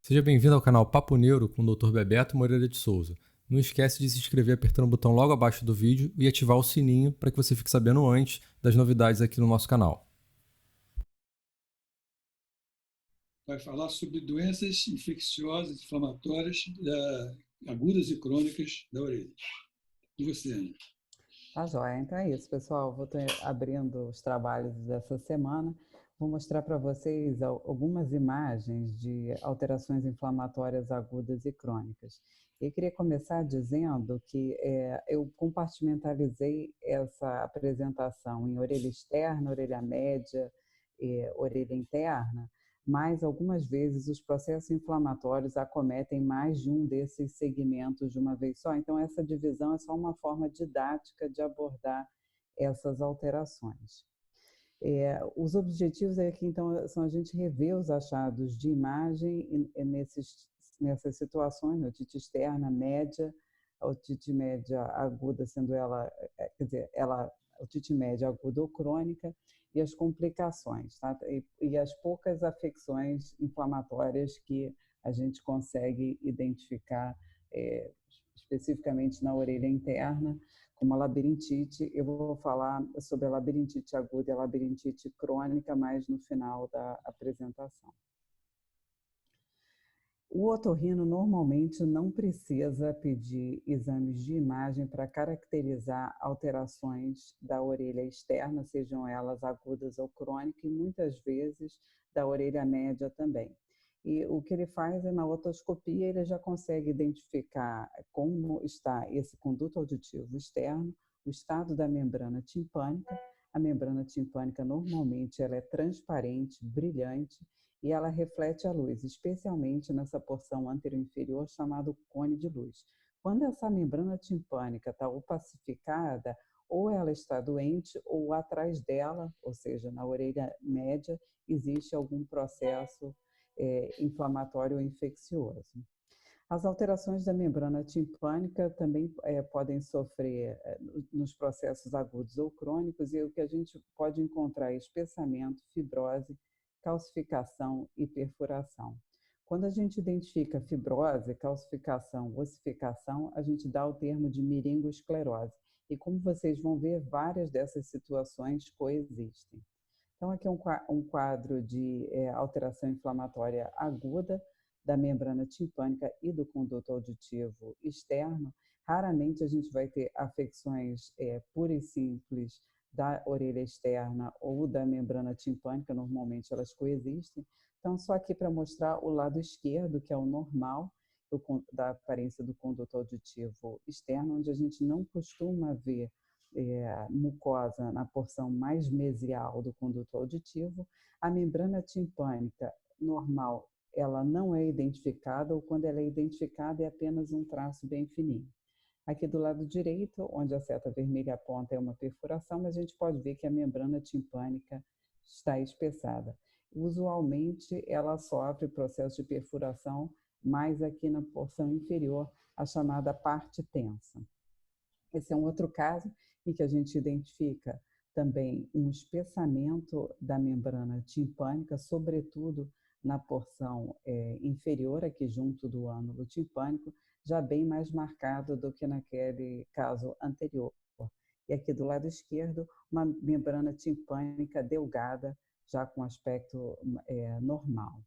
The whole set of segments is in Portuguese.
Seja bem-vindo ao canal Papo Neuro com o Dr. Bebeto Moreira de Souza. Não esquece de se inscrever apertando o botão logo abaixo do vídeo e ativar o sininho para que você fique sabendo antes das novidades aqui no nosso canal. Vai falar sobre doenças infecciosas, inflamatórias, agudas e crônicas da orelha. E você, Ana? Tá joia, então é isso, pessoal. Vou estar abrindo os trabalhos dessa semana. Vou mostrar para vocês algumas imagens de alterações inflamatórias agudas e crônicas. E queria começar dizendo que eu compartimentalizei essa apresentação em orelha externa, orelha média e orelha interna, mas algumas vezes os processos inflamatórios acometem mais de um desses segmentos de uma vez só. Então, essa divisão é só uma forma didática de abordar essas alterações. Os objetivos aqui, então, são a gente rever os achados de imagem nessas situações, otite externa, média, otite média aguda, sendo ela, otite média aguda ou crônica, e as complicações, tá? E as poucas afecções inflamatórias que a gente consegue identificar especificamente na orelha interna, como a labirintite. Eu vou falar sobre a labirintite aguda e a labirintite crônica mais no final da apresentação. O otorrino normalmente não precisa pedir exames de imagem para caracterizar alterações da orelha externa, sejam elas agudas ou crônicas, e muitas vezes da orelha média também. E o que ele faz é, na otoscopia, ele já consegue identificar como está esse conduto auditivo externo, o estado da membrana timpânica. A membrana timpânica normalmente ela é transparente, brilhante, e ela reflete a luz, especialmente nessa porção anteroinferior chamada cone de luz. Quando essa membrana timpânica está opacificada, ou ela está doente, ou atrás dela, ou seja, na orelha média, existe algum processo inflamatório ou infeccioso. As alterações da membrana timpânica também podem sofrer nos processos agudos ou crônicos, e o que a gente pode encontrar é espessamento, fibrose, calcificação e perfuração. Quando a gente identifica fibrose, calcificação, ossificação, a gente dá o termo de meringosclerose. E como vocês vão ver, várias dessas situações coexistem. Então, aqui é um quadro de alteração inflamatória aguda da membrana timpânica e do conduto auditivo externo. Raramente a gente vai ter afecções puras e simples da orelha externa ou da membrana timpânica, normalmente elas coexistem. Então, só aqui para mostrar o lado esquerdo, que é o normal da aparência do conduto auditivo externo, onde a gente não costuma ver mucosa na porção mais mesial do conduto auditivo. A membrana timpânica normal, ela não é identificada, ou quando ela é identificada é apenas um traço bem fininho. Aqui do lado direito, onde a seta vermelha aponta, é uma perfuração, mas a gente pode ver que a membrana timpânica está espessada. Usualmente, ela sofre processo de perfuração mais aqui na porção inferior, a chamada parte tensa. Esse é um outro caso em que a gente identifica também um espessamento da membrana timpânica, sobretudo na porção inferior, aqui junto do ânulo timpânico, já bem mais marcado do que naquele caso anterior. E aqui do lado esquerdo, uma membrana timpânica delgada, já com aspecto normal.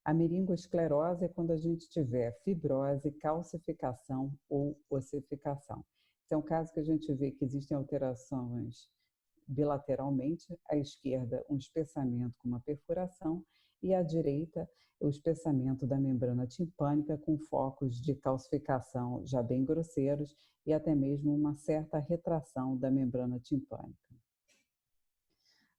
A meringosclerose é quando a gente tiver fibrose, calcificação ou ossificação. Esse é um caso que a gente vê que existem alterações bilateralmente, à esquerda um espessamento com uma perfuração e à direita o espessamento da membrana timpânica com focos de calcificação já bem grosseiros e até mesmo uma certa retração da membrana timpânica.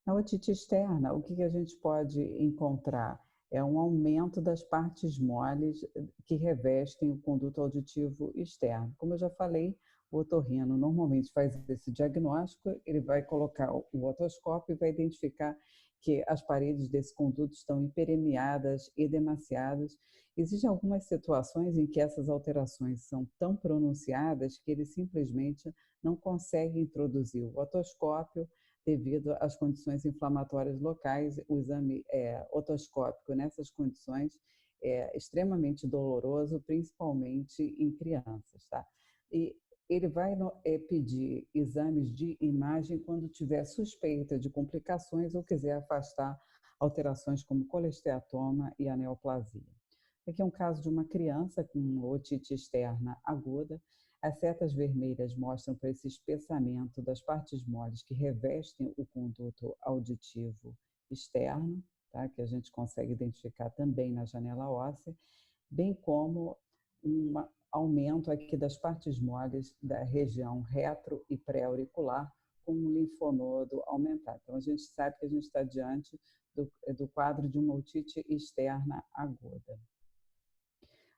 Na otite externa, o que a gente pode encontrar? É um aumento das partes moles que revestem o conduto auditivo externo. Como eu já falei, o otorrino normalmente faz esse diagnóstico, ele vai colocar o otoscópio e vai identificar que as paredes desse conduto estão hiperemiadas, edemaciadas. Existem algumas situações em que essas alterações são tão pronunciadas que ele simplesmente não consegue introduzir o otoscópio devido às condições inflamatórias locais. O exame otoscópico nessas condições é extremamente doloroso, principalmente em crianças, tá? E ele vai pedir exames de imagem quando tiver suspeita de complicações ou quiser afastar alterações como colesteatoma e aneoplasia. Aqui é um caso de uma criança com otite externa aguda. As setas vermelhas mostram para esse espessamento das partes moles que revestem o conduto auditivo externo, tá? Que a gente consegue identificar também na janela óssea, bem como um aumento aqui das partes moles da região retro e pré-auricular, com um linfonodo aumentado. Então, a gente sabe que a gente está diante do quadro de uma otite externa aguda.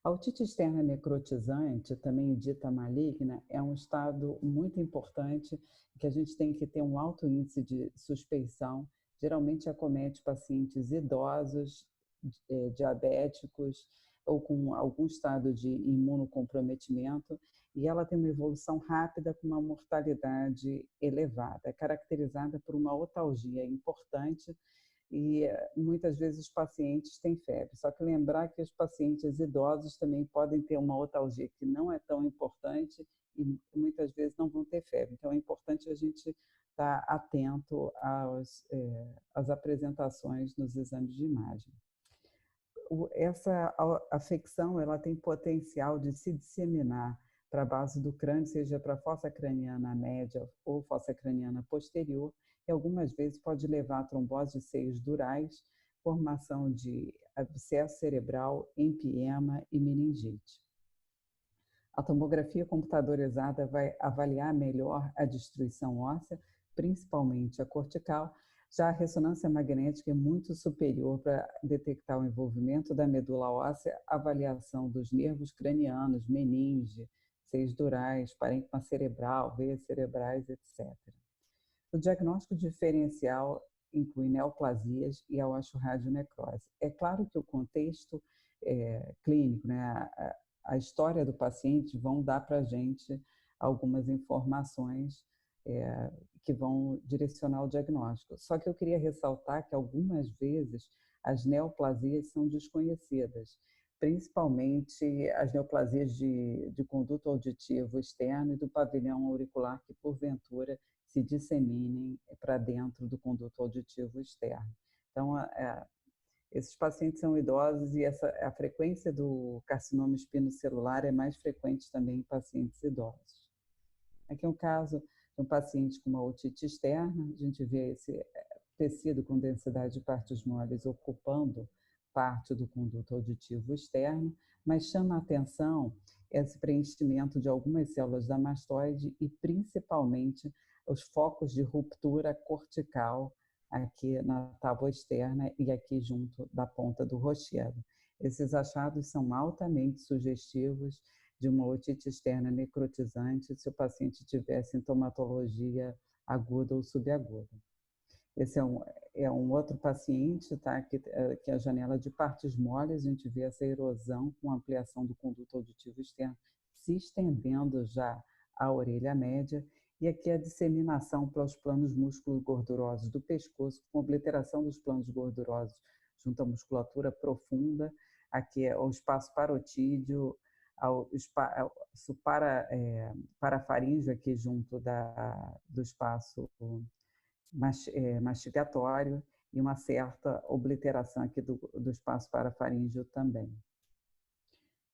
A otite externa necrotizante, também dita maligna, é um estado muito importante que a gente tem que ter um alto índice de suspeição. Geralmente acomete pacientes idosos, diabéticos ou com algum estado de imunocomprometimento, e ela tem uma evolução rápida com uma mortalidade elevada, é caracterizada por uma otalgia importante e muitas vezes os pacientes têm febre. Só que lembrar que os pacientes idosos também podem ter uma otalgia que não é tão importante e muitas vezes não vão ter febre. Então é importante a gente estar atento às apresentações nos exames de imagem. Essa afecção ela tem potencial de se disseminar para a base do crânio, seja para a fossa craniana média ou fossa craniana posterior, e algumas vezes pode levar a trombose de seios durais, formação de abscesso cerebral, empiema e meningite. A tomografia computadorizada vai avaliar melhor a destruição óssea, principalmente a cortical. Já a ressonância magnética é muito superior para detectar o envolvimento da medula óssea, avaliação dos nervos cranianos, meninge, seios durais, parênquima cerebral, veias cerebrais, etc. O diagnóstico diferencial inclui neoplasias e a osteoradionecrose. É claro que o contexto clínico, né, a história do paciente vão dar para a gente algumas informações que vão direcionar o diagnóstico. Só que eu queria ressaltar que algumas vezes as neoplasias são desconhecidas, principalmente as neoplasias de conduto auditivo externo e do pavilhão auricular que, porventura, se disseminem para dentro do conduto auditivo externo. Então, esses pacientes são idosos e a frequência do carcinoma espinocelular é mais frequente também em pacientes idosos. Aqui é um caso de um paciente com uma otite externa, a gente vê esse tecido com densidade de partes moles ocupando parte do conduto auditivo externo, mas chama a atenção esse preenchimento de algumas células da mastoide e principalmente os focos de ruptura cortical aqui na tábua externa e aqui junto da ponta do rochedo. Esses achados são altamente sugestivos de uma otite externa necrotizante se o paciente tiver sintomatologia aguda ou subaguda. Esse é um outro paciente, tá? Que é a janela de partes moles, a gente vê essa erosão com ampliação do conduto auditivo externo se estendendo já à orelha média, e aqui a disseminação para os planos músculo-gordurosos do pescoço, com obliteração dos planos gordurosos junto à musculatura profunda, aqui é o espaço parotídeo, ao espaço parafaríngeo aqui junto do espaço mastigatório e uma certa obliteração aqui do espaço parafaríngeo também.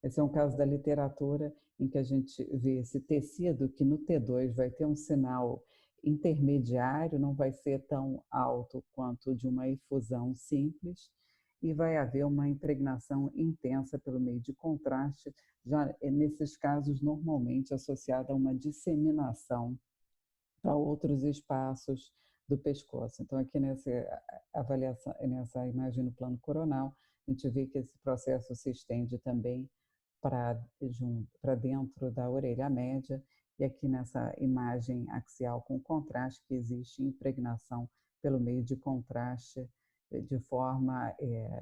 Esse é um caso da literatura em que a gente vê esse tecido que no T2 vai ter um sinal intermediário, não vai ser tão alto quanto de uma efusão simples, e vai haver uma impregnação intensa pelo meio de contraste, já nesses casos normalmente associada a uma disseminação para outros espaços do pescoço. Então, aqui nessa avaliação, nessa imagem no plano coronal, a gente vê que esse processo se estende também para dentro da orelha média, e aqui nessa imagem axial com contraste, que existe impregnação pelo meio de contraste de forma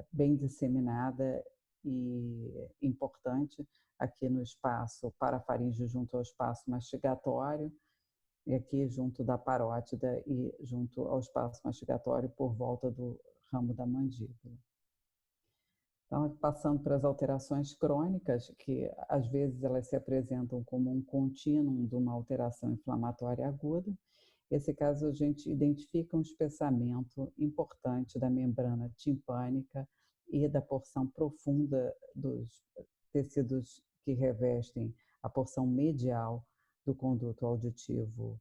bem disseminada e importante aqui no espaço parafaríngeo junto ao espaço mastigatório, e aqui junto da parótida e junto ao espaço mastigatório por volta do ramo da mandíbula. Então, passando para as alterações crônicas, que às vezes elas se apresentam como um contínuo de uma alteração inflamatória aguda. Nesse caso, a gente identifica um espessamento importante da membrana timpânica e da porção profunda dos tecidos que revestem a porção medial do conduto auditivo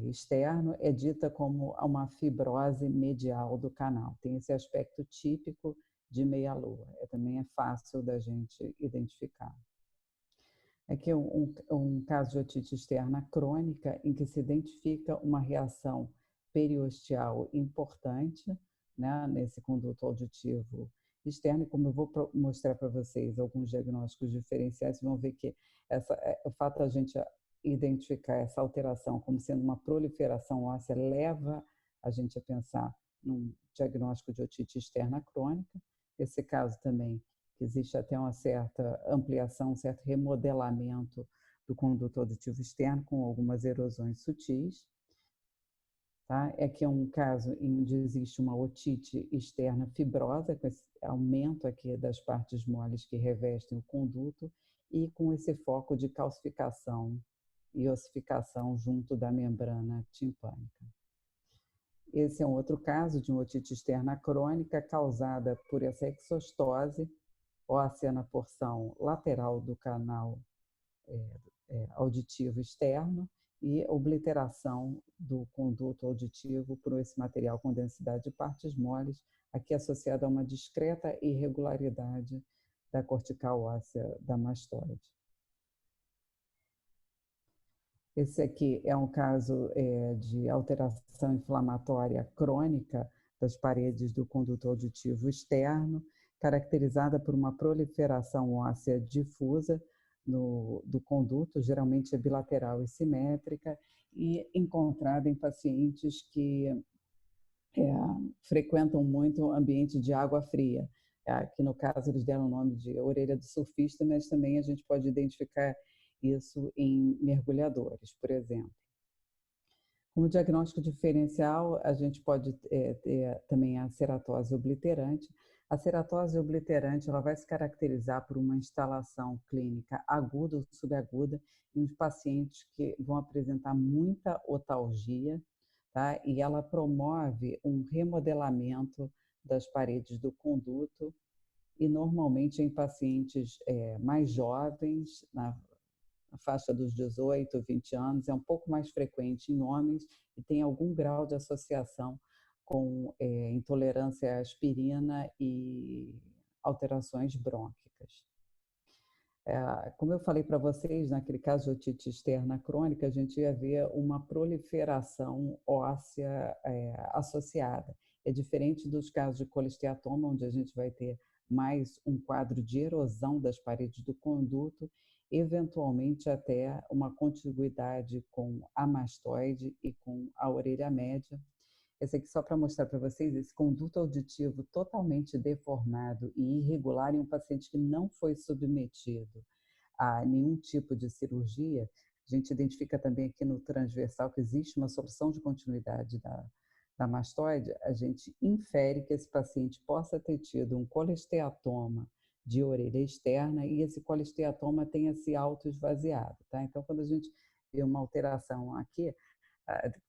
externo, é dita como uma fibrose medial do canal. Tem esse aspecto típico de meia-lua. Também é fácil da gente identificar. Aqui é um caso de otite externa crônica em que se identifica uma reação periosteal importante, né, nesse conduto auditivo externo. E como eu vou mostrar para vocês alguns diagnósticos diferenciais, vocês vão ver que o fato da gente identificar essa alteração como sendo uma proliferação óssea leva a gente a pensar num diagnóstico de otite externa crônica. Esse caso também, que existe até uma certa ampliação, um certo remodelamento do conduto auditivo externo com algumas erosões sutis. Tá? Aqui é um caso onde existe uma otite externa fibrosa, com esse aumento aqui das partes moles que revestem o conduto e com esse foco de calcificação e ossificação junto da membrana timpânica. Esse é um outro caso de uma otite externa crônica causada por essa exostose óssea na porção lateral do canal auditivo externo e obliteração do conduto auditivo por esse material com densidade de partes moles, aqui associada a uma discreta irregularidade da cortical óssea da mastoide. Esse aqui é um caso de alteração inflamatória crônica das paredes do conduto auditivo externo, caracterizada por uma proliferação óssea difusa do conduto, geralmente é bilateral e simétrica, e encontrada em pacientes que frequentam muito o ambiente de água fria. Aqui no caso eles deram o nome de orelha do surfista, mas também a gente pode identificar isso em mergulhadores, por exemplo. Como diagnóstico diferencial, a gente pode ter também a ceratose obliterante. A ceratose obliterante ela vai se caracterizar por uma instalação clínica aguda ou subaguda em uns pacientes que vão apresentar muita otalgia, tá? E ela promove um remodelamento das paredes do conduto e normalmente em pacientes mais jovens, na faixa dos 18, 20 anos, é um pouco mais frequente em homens e tem algum grau de associação com intolerância à aspirina e alterações brônquicas. Como eu falei para vocês, naquele caso de otite externa crônica, a gente ia ver uma proliferação óssea associada. É diferente dos casos de colesteatoma, onde a gente vai ter mais um quadro de erosão das paredes do conduto, eventualmente até uma contiguidade com a mastoide e com a orelha média. Esse aqui só para mostrar para vocês esse conduto auditivo totalmente deformado e irregular em um paciente que não foi submetido a nenhum tipo de cirurgia. A gente identifica também aqui no transversal que existe uma solução de continuidade da mastoide. A gente infere que esse paciente possa ter tido um colesteatoma de orelha externa e esse colesteatoma tenha se autoesvaziado, tá? Então, quando a gente vê uma alteração aqui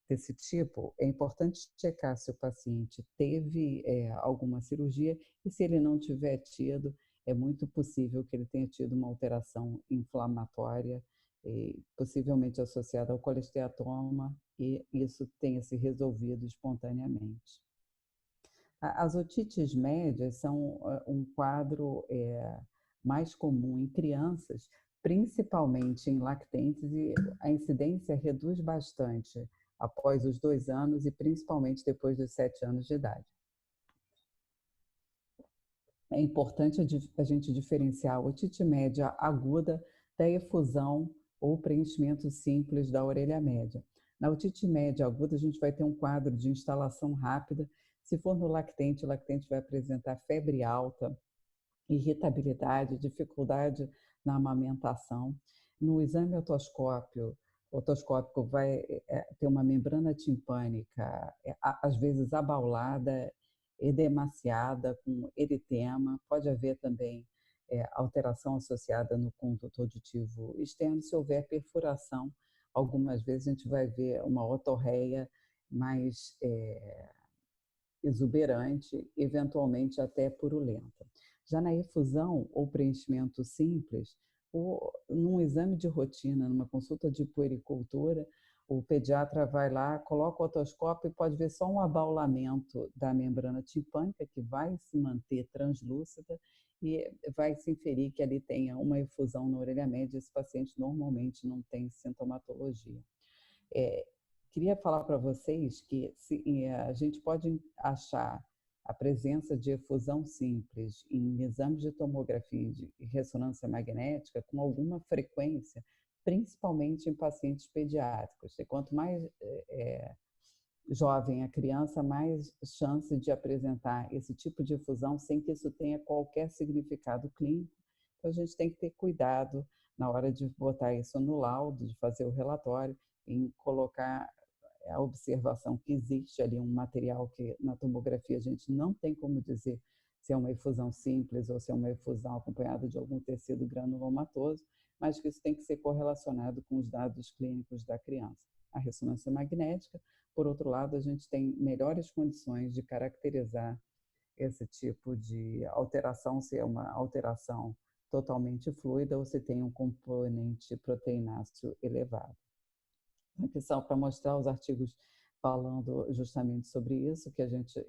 desse tipo, é importante checar se o paciente teve alguma cirurgia e se ele não tiver tido, é muito possível que ele tenha tido uma alteração inflamatória, possivelmente associada ao colesteatoma, e isso tenha se resolvido espontaneamente. As otites médias são um quadro mais comum em crianças, principalmente em lactentes, e a incidência reduz bastante após os 2 anos e principalmente depois dos 7 anos de idade. É importante a gente diferenciar a otite média aguda da efusão ou preenchimento simples da orelha média. Na otite média aguda, a gente vai ter um quadro de instalação rápida. Se for no lactente, o lactente vai apresentar febre alta, irritabilidade, dificuldade na amamentação. No exame otoscópio otoscópico vai ter uma membrana timpânica, às vezes abaulada, edemaciada, com eritema. Pode haver também alteração associada no conduto auditivo externo. Se houver perfuração, algumas vezes a gente vai ver uma otorreia mais exuberante, eventualmente até purulenta. Já na efusão ou preenchimento simples, num exame de rotina, numa consulta de puericultura, o pediatra vai lá, coloca o otoscópio e pode ver só um abaulamento da membrana timpânica, que vai se manter translúcida, e vai se inferir que ali tenha uma efusão na orelha média. Esse paciente normalmente não tem sintomatologia. Queria falar para vocês que a gente pode achar a presença de efusão simples em exames de tomografia e ressonância magnética com alguma frequência, principalmente em pacientes pediátricos. E quanto mais jovem a criança, mais chance de apresentar esse tipo de efusão sem que isso tenha qualquer significado clínico. Então, a gente tem que ter cuidado na hora de botar isso no laudo, de fazer o relatório, em colocar a observação que existe ali um material que na tomografia a gente não tem como dizer se é uma efusão simples ou se é uma efusão acompanhada de algum tecido granulomatoso, mas que isso tem que ser correlacionado com os dados clínicos da criança. A ressonância magnética, por outro lado, a gente tem melhores condições de caracterizar esse tipo de alteração, se é uma alteração totalmente fluida ou se tem um componente proteináceo elevado. Aqui só para mostrar os artigos falando justamente sobre isso, que a gente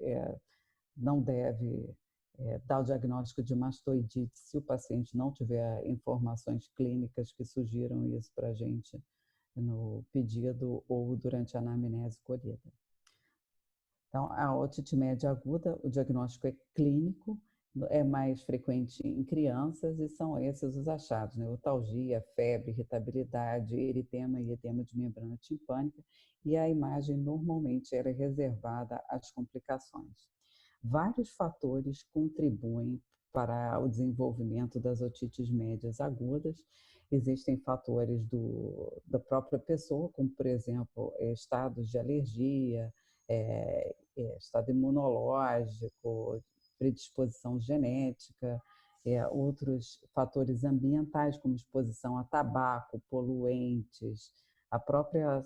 não deve dar o diagnóstico de mastoidite se o paciente não tiver informações clínicas que sugiram isso para a gente no pedido ou durante a anamnese colhida. Então, a otite média aguda, o diagnóstico é clínico, é mais frequente em crianças e são esses os achados, né? Otalgia, febre, irritabilidade, eritema e edema de membrana timpânica, e a imagem normalmente era reservada às complicações. Vários fatores contribuem para o desenvolvimento das otites médias agudas. Existem fatores da própria pessoa, como, por exemplo, estados de alergia, estado imunológico, predisposição genética, outros fatores ambientais, como exposição a tabaco, poluentes, a própria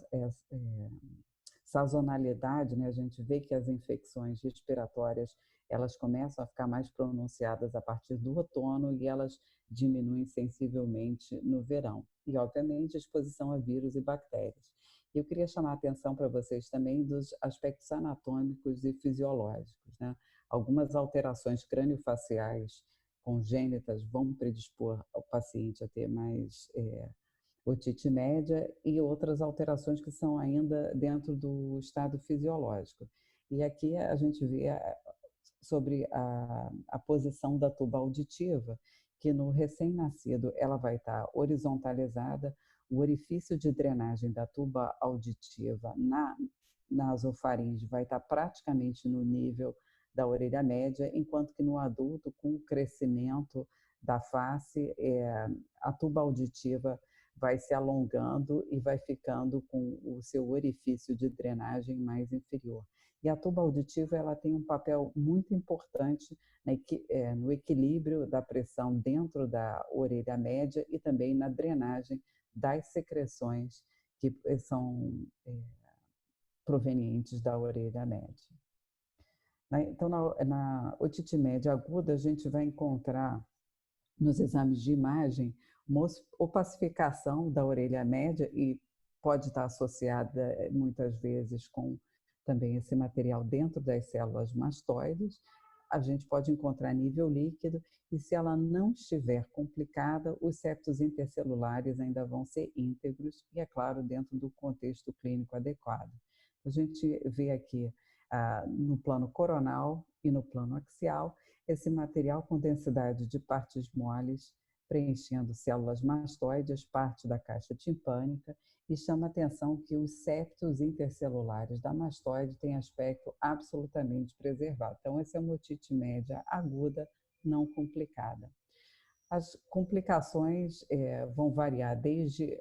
sazonalidade, né? A gente vê que as infecções respiratórias elas começam a ficar mais pronunciadas a partir do outono e elas diminuem sensivelmente no verão. E, obviamente, a exposição a vírus e bactérias. Eu queria chamar a atenção para vocês também dos aspectos anatômicos e fisiológicos, né? Algumas alterações craniofaciais congênitas vão predispor o paciente a ter mais otite média e outras alterações que são ainda dentro do estado fisiológico. E aqui a gente vê sobre a posição da tuba auditiva, que no recém-nascido ela vai estar horizontalizada, o orifício de drenagem da tuba auditiva na nasofaringe vai estar praticamente no nível da orelha média, enquanto que no adulto, com o crescimento da face, a tuba auditiva vai se alongando e vai ficando com o seu orifício de drenagem mais inferior. E a tuba auditiva ela tem um papel muito importante no equilíbrio da pressão dentro da orelha média e também na drenagem das secreções que são provenientes da orelha média. Então, na otite média aguda, a gente vai encontrar nos exames de imagem uma opacificação da orelha média e pode estar associada muitas vezes com também esse material dentro das células mastoides. A gente pode encontrar nível líquido e se ela não estiver complicada, os septos intercelulares ainda vão ser íntegros e, é claro, dentro do contexto clínico adequado. A gente vê aqui no plano coronal e no plano axial esse material com densidade de partes moles preenchendo células mastoides, parte da caixa timpânica, e chama a atenção que os septos intercelulares da mastoide têm aspecto absolutamente preservado. Então, essa é uma otite média aguda, não complicada. As complicações vão variar desde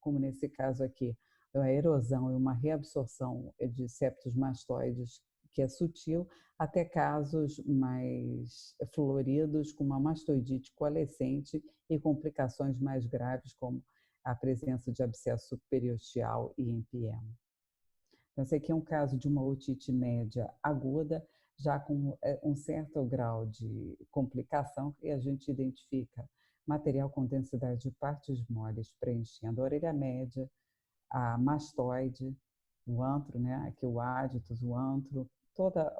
como nesse caso aqui, a erosão e uma reabsorção de septos mastoides, que é sutil, até casos mais floridos, com uma mastoidite coalescente e complicações mais graves, como a presença de abscesso periosteal e empiema. Então, esse aqui é um caso de uma otite média aguda, já com um certo grau de complicação, e a gente identifica material com densidade de partes moles preenchendo a orelha média, a mastoide, o antro, né? Aqui o áditus, o antro,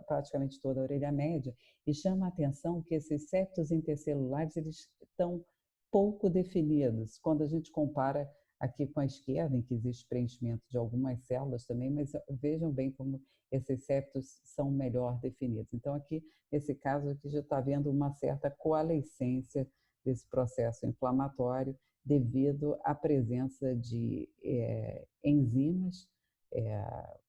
praticamente toda a orelha média, e chama a atenção que esses septos intercelulares eles estão pouco definidos. Quando a gente compara aqui com a esquerda, em que existe preenchimento de algumas células também, mas vejam bem como esses septos são melhor definidos. Então aqui, nesse caso, aqui já está havendo uma certa coalescência desse processo inflamatório devido à presença de enzimas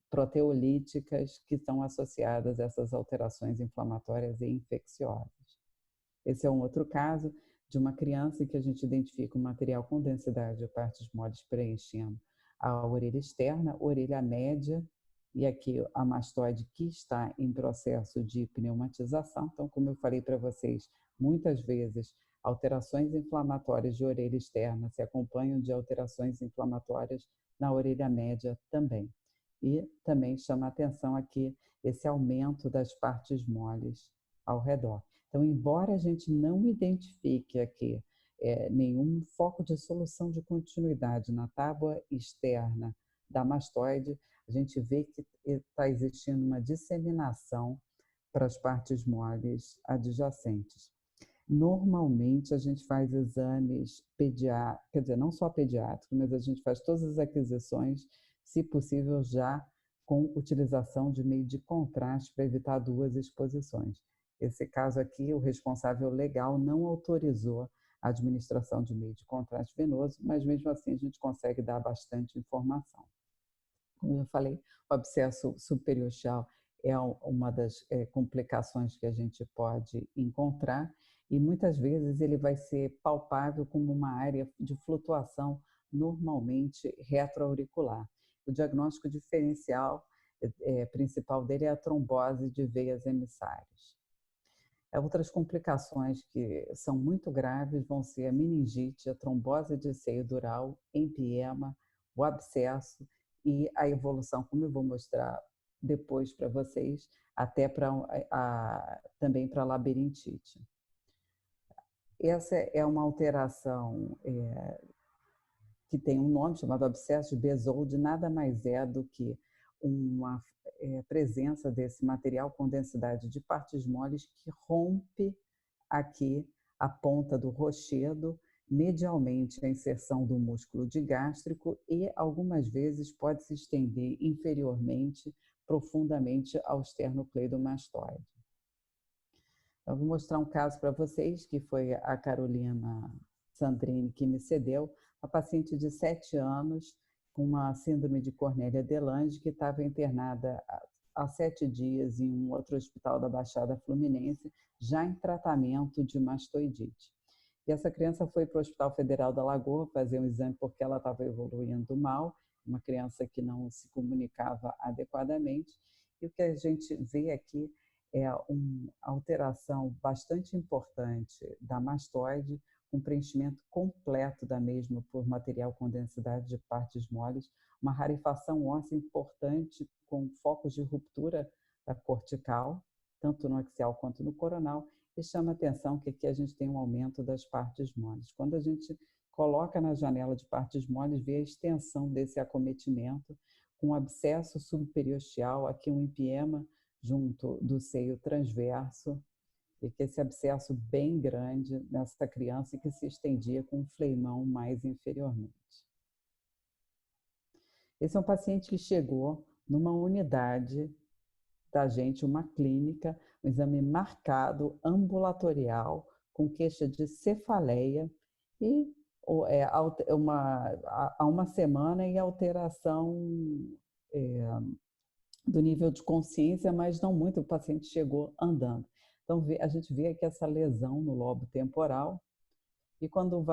proteolíticas que estão associadas a essas alterações inflamatórias e infecciosas. Esse é um outro caso de uma criança em que a gente identifica um material com densidade de partes moles preenchendo a orelha externa, orelha média, e aqui a mastoide que está em processo de pneumatização. Então, como eu falei para vocês, muitas vezes alterações inflamatórias de orelha externa se acompanham de alterações inflamatórias na orelha média também. E também chama a atenção aqui esse aumento das partes moles ao redor. Então, embora a gente não identifique aqui nenhum foco de solução de continuidade na tábua externa da mastoide, a gente vê que está existindo uma disseminação para as partes moles adjacentes. Normalmente, a gente faz exames pediátricos, quer dizer, não só pediátricos, mas a gente faz todas as aquisições, se possível, já com utilização de meio de contraste para evitar duas exposições. Esse caso aqui, o responsável legal não autorizou a administração de meio de contraste venoso, mas mesmo assim a gente consegue dar bastante informação. Como eu falei, o abscesso subperiosteal é uma das complicações que a gente pode encontrar e muitas vezes ele vai ser palpável como uma área de flutuação normalmente retroauricular. O diagnóstico diferencial principal dele é a trombose de veias emissárias. Outras complicações que são muito graves vão ser a meningite, a trombose de seio dural, empiema, o abscesso e a evolução, como eu vou mostrar depois para vocês, até também para a labirintite. Essa é uma alteração que tem um nome chamado abscesso de Bezold, nada mais é do que uma presença desse material com densidade de partes moles que rompe aqui a ponta do rochedo, medialmente a inserção do músculo digástrico e algumas vezes pode se estender inferiormente, profundamente ao esternocleidomastoide. Eu vou mostrar um caso para vocês, que foi a Carolina Sandrini que me cedeu, uma paciente de 7 anos com uma síndrome de Cornélia de Lange, que estava internada há 7 dias em um outro hospital da Baixada Fluminense, já em tratamento de mastoidite. E essa criança foi para o Hospital Federal da Lagoa fazer um exame porque ela estava evoluindo mal, uma criança que não se comunicava adequadamente, e o que a gente vê aqui é uma alteração bastante importante da mastoide, um preenchimento completo da mesma por material com densidade de partes moles, uma rarefação óssea importante com focos de ruptura da cortical, tanto no axial quanto no coronal, e chama a atenção que aqui a gente tem um aumento das partes moles. Quando a gente coloca na janela de partes moles, vê a extensão desse acometimento, com abscesso subperiosteal, aqui um empiema junto do seio transverso, e que esse abscesso bem grande nessa criança e que se estendia com um fleimão mais inferiormente. Esse é um paciente que chegou numa unidade da gente, uma clínica, um exame marcado, ambulatorial, com queixa de cefaleia e há uma semana e alteração do nível de consciência, mas não muito, o paciente chegou andando. Então, a gente vê aqui essa lesão no lobo temporal e quando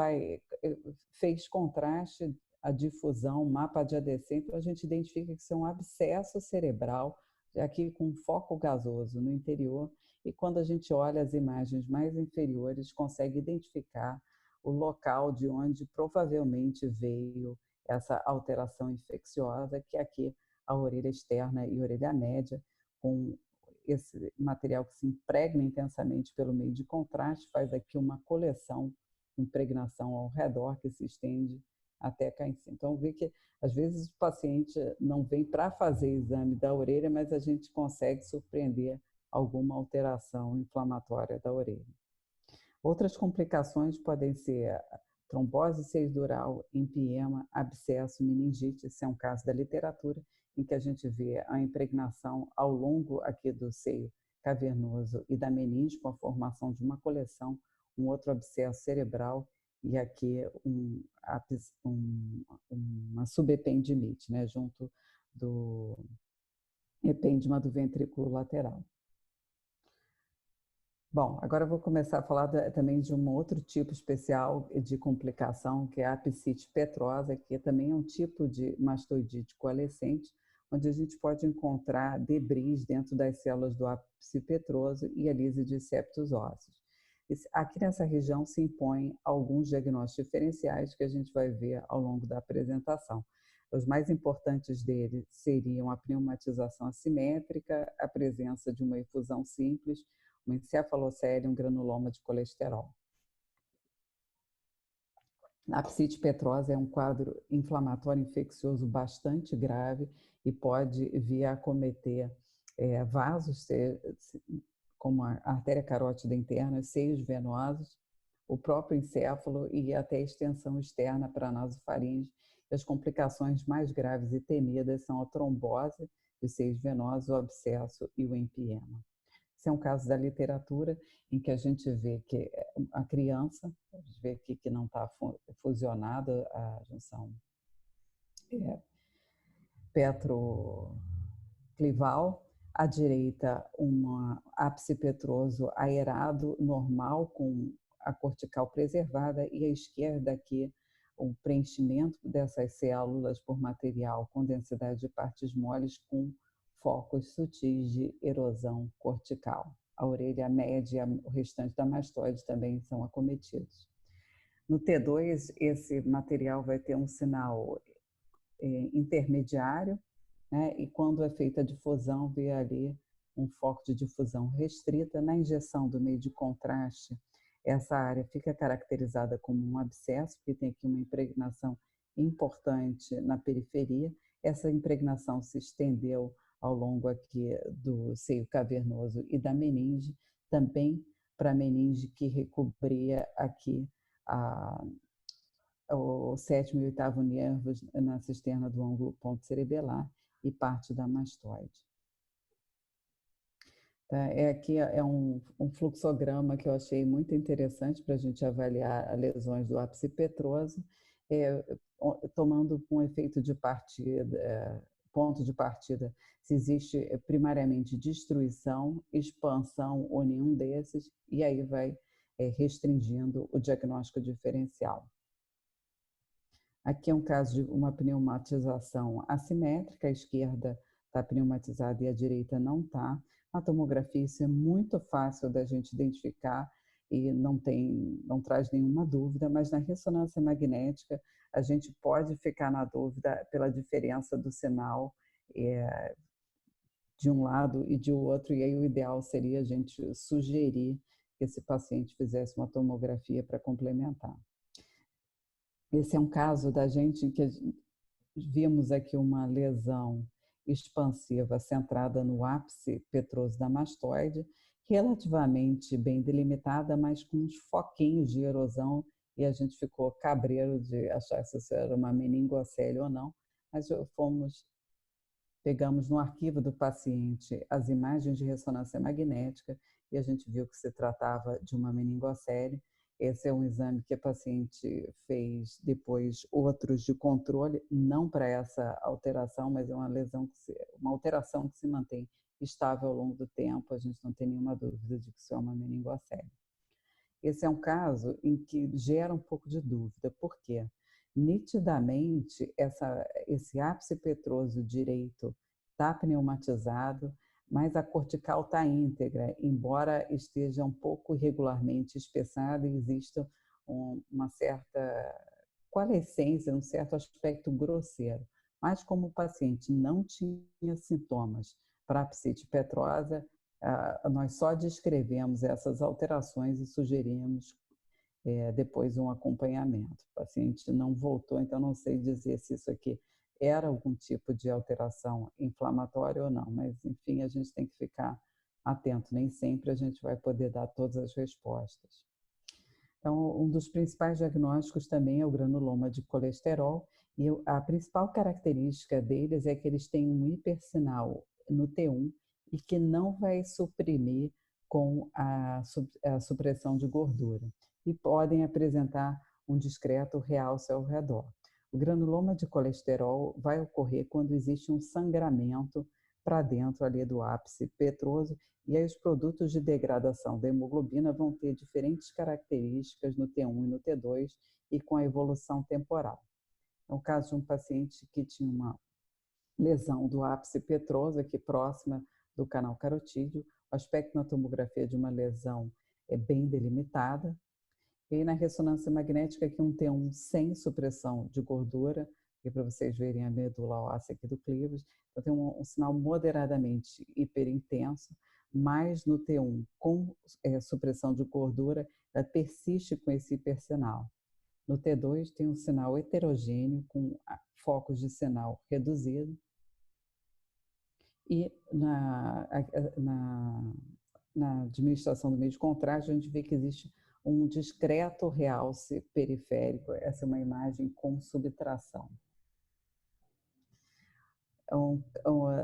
fez contraste, a difusão, o mapa adjacente, então a gente identifica que isso é um abscesso cerebral, aqui com foco gasoso no interior, e quando a gente olha as imagens mais inferiores, consegue identificar o local de onde provavelmente veio essa alteração infecciosa, que é aqui a orelha externa e a orelha média, com esse material que se impregna intensamente pelo meio de contraste, faz aqui uma coleção, impregnação ao redor que se estende até cá em cima. Então, vê que às vezes o paciente não vem para fazer exame da orelha, mas a gente consegue surpreender alguma alteração inflamatória da orelha. Outras complicações podem ser trombose cerebral, empiema, abscesso, meningite. Esse é um caso da literatura em que a gente vê a impregnação ao longo aqui do seio cavernoso e da meninge com a formação de uma coleção, um outro abscesso cerebral e aqui uma subependimite, né, junto do epêndima do ventrículo lateral. Bom, agora eu vou começar a falar também de um outro tipo especial de complicação, que é a apsite petrosa, que também é um tipo de mastoidite coalescente, onde a gente pode encontrar debris dentro das células do ápice petroso e a lise de septos ósseos. Aqui nessa região se impõem alguns diagnósticos diferenciais que a gente vai ver ao longo da apresentação. Os mais importantes deles seriam a pneumatização assimétrica, a presença de uma efusão simples, uma encefalocele e um granuloma de colesterol. A apsite petrosa é um quadro inflamatório infeccioso bastante grave e pode vir a acometer vasos, como a artéria carótida interna, seios venosos, o próprio encéfalo e até a extensão externa para a nasofaringe. As complicações mais graves e temidas são a trombose de seios venosos, o abscesso e o empiema. Esse é um caso da literatura em que a gente vê que a criança, a gente vê aqui que não está fusionada a junção petroclival, à direita um ápice petroso aerado normal com a cortical preservada e à esquerda aqui o preenchimento dessas células por material com densidade de partes moles com focos sutis de erosão cortical. A orelha média e o restante da mastoide também são acometidos. No T2, esse material vai ter um sinal intermediário, né? E quando é feita a difusão, vê ali um foco de difusão restrita. Na injeção do meio de contraste, essa área fica caracterizada como um abscesso, porque tem aqui uma impregnação importante na periferia. Essa impregnação se estendeu ao longo aqui do seio cavernoso e da meninge, também para a meninge que recobria aqui o sétimo e oitavo nervos na cisterna do ângulo ponto cerebelar e parte da mastoide. Aqui é um fluxograma que eu achei muito interessante para a gente avaliar as lesões do ápice petroso, tomando um efeito de partida, ponto de partida, se existe primariamente destruição, expansão ou nenhum desses, e aí vai restringindo o diagnóstico diferencial. Aqui é um caso de uma pneumatização assimétrica, a esquerda está pneumatizada e a direita não está. Na tomografia isso é muito fácil da gente identificar e não traz nenhuma dúvida, mas na ressonância magnética a gente pode ficar na dúvida pela diferença do sinal de um lado e de outro, e aí o ideal seria a gente sugerir que esse paciente fizesse uma tomografia para complementar. Esse é um caso da gente em que vimos aqui uma lesão expansiva centrada no ápice petroso da mastoide, relativamente bem delimitada, mas com uns foquinhos de erosão, e a gente ficou cabreiro de achar se isso era uma meningocele ou não, mas pegamos no arquivo do paciente as imagens de ressonância magnética e a gente viu que se tratava de uma meningocele. Esse é um exame que a paciente fez depois outros de controle, não para essa alteração, mas é uma lesão uma alteração que se mantém estável ao longo do tempo, a gente não tem nenhuma dúvida de que isso é uma meningocele. Esse é um caso em que gera um pouco de dúvida. Por quê? Nitidamente, esse ápice petroso direito está pneumatizado, mas a cortical está íntegra, embora esteja um pouco irregularmente espessada e exista uma certa coalescência, um certo aspecto grosseiro. Mas como o paciente não tinha sintomas para apsite petrosa, nós só descrevemos essas alterações e sugerimos depois um acompanhamento. O paciente não voltou, então não sei dizer se isso aqui era algum tipo de alteração inflamatória ou não, mas enfim, a gente tem que ficar atento, nem sempre a gente vai poder dar todas as respostas. Então, um dos principais diagnósticos também é o granuloma de colesterol, e a principal característica deles é que eles têm um hipersinal no T1 e que não vai suprimir com a supressão de gordura, e podem apresentar um discreto realce ao redor. O granuloma de colesterol vai ocorrer quando existe um sangramento para dentro ali do ápice petroso, e aí os produtos de degradação da hemoglobina vão ter diferentes características no T1 e no T2 e com a evolução temporal. É o caso de um paciente que tinha uma lesão do ápice petroso aqui próxima do canal carotídeo. O aspecto na tomografia de uma lesão é bem delimitada. E aí, na ressonância magnética, aqui um T1 sem supressão de gordura, e para vocês verem a medula óssea aqui do clivus, então tem um sinal moderadamente hiperintenso, mas no T1 com supressão de gordura, ela persiste com esse hipersinal. No T2 tem um sinal heterogêneo com focos de sinal reduzido, e na administração do meio de contraste a gente vê que existe um discreto realce periférico. Essa é uma imagem com subtração.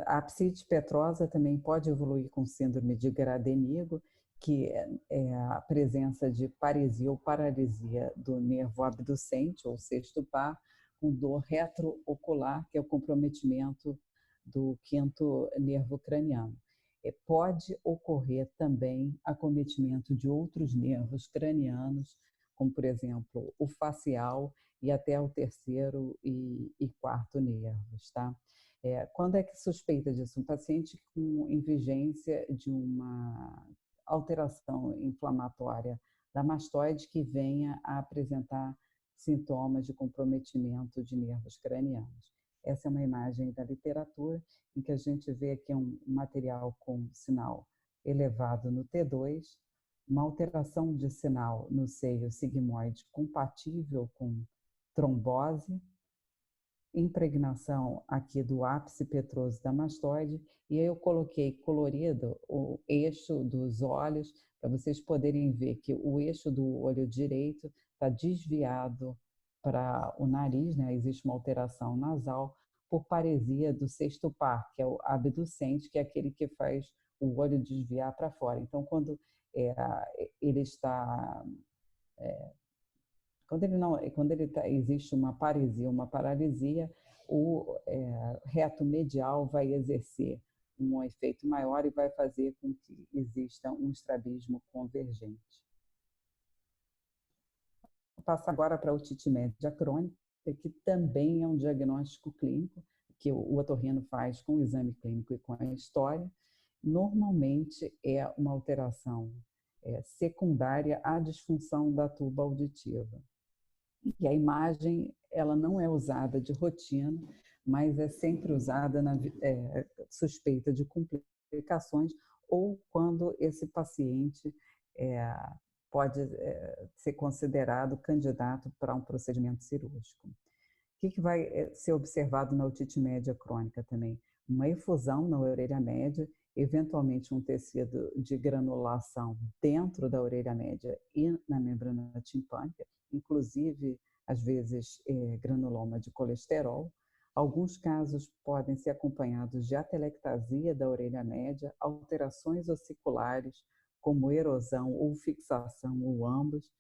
A apsite petrosa também pode evoluir com síndrome de Gradenigo, que é a presença de paresia ou paralisia do nervo abducente, ou sexto par, com dor retroocular, que é o comprometimento do quinto nervo craniano. Pode ocorrer também acometimento de outros nervos cranianos, como, por exemplo, o facial e até o terceiro e quarto nervos, tá? Quando é que suspeita disso? Um paciente com vigência de uma alteração inflamatória da mastoide que venha a apresentar sintomas de comprometimento de nervos cranianos. Essa é uma imagem da literatura, em que a gente vê aqui um material com sinal elevado no T2, uma alteração de sinal no seio sigmoide compatível com trombose, impregnação aqui do ápice petroso da mastoide, e aí eu coloquei colorido o eixo dos olhos, para vocês poderem ver que o eixo do olho direito está desviado para o nariz, né? Existe uma alteração nasal por paresia do sexto par, que é o abducente, que é aquele que faz o olho desviar para fora. Então, quando ele está... existe uma paresia, uma paralisia, o reto medial vai exercer um efeito maior e vai fazer com que exista um estrabismo convergente. Vou passar agora para a otite média crônica, que também é um diagnóstico clínico, que o otorrino faz com o exame clínico e com a história. Normalmente é uma alteração secundária à disfunção da tuba auditiva. E a imagem, ela não é usada de rotina, mas é sempre usada na suspeita de complicações ou quando esse paciente pode ser considerado candidato para um procedimento cirúrgico. O que vai ser observado na otite média crônica também? Uma efusão na orelha média, eventualmente um tecido de granulação dentro da orelha média e na membrana timpânica, inclusive, às vezes, granuloma de colesterol. Alguns casos podem ser acompanhados de atelectasia da orelha média, alterações ossiculares, como erosão ou fixação, ou ambos,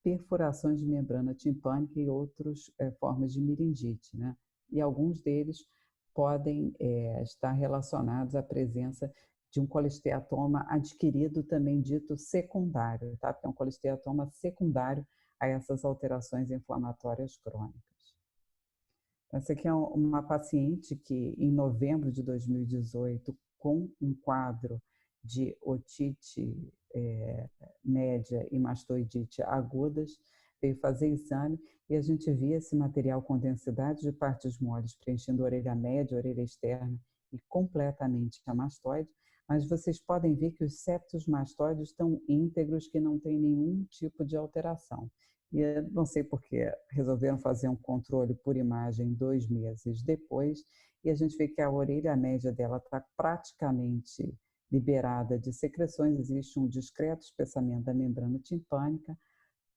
perfurações de membrana timpânica e outras formas de meningite, né? E alguns deles podem estar relacionados à presença de um colesteatoma adquirido, também dito secundário, tá? Porque é um colesteatoma secundário a essas alterações inflamatórias crônicas. Essa aqui é uma paciente que, em novembro de 2018, com um quadro de otite média e mastoidite agudas, veio fazer exame e a gente via esse material com densidade de partes moles preenchendo a orelha média, a orelha externa e completamente a mastoide, mas vocês podem ver que os septos mastoides estão íntegros, que não tem nenhum tipo de alteração. E eu não sei por que resolveram fazer um controle por imagem 2 meses depois, e a gente vê que a orelha média dela está praticamente liberada de secreções, existe um discreto espessamento da membrana timpânica,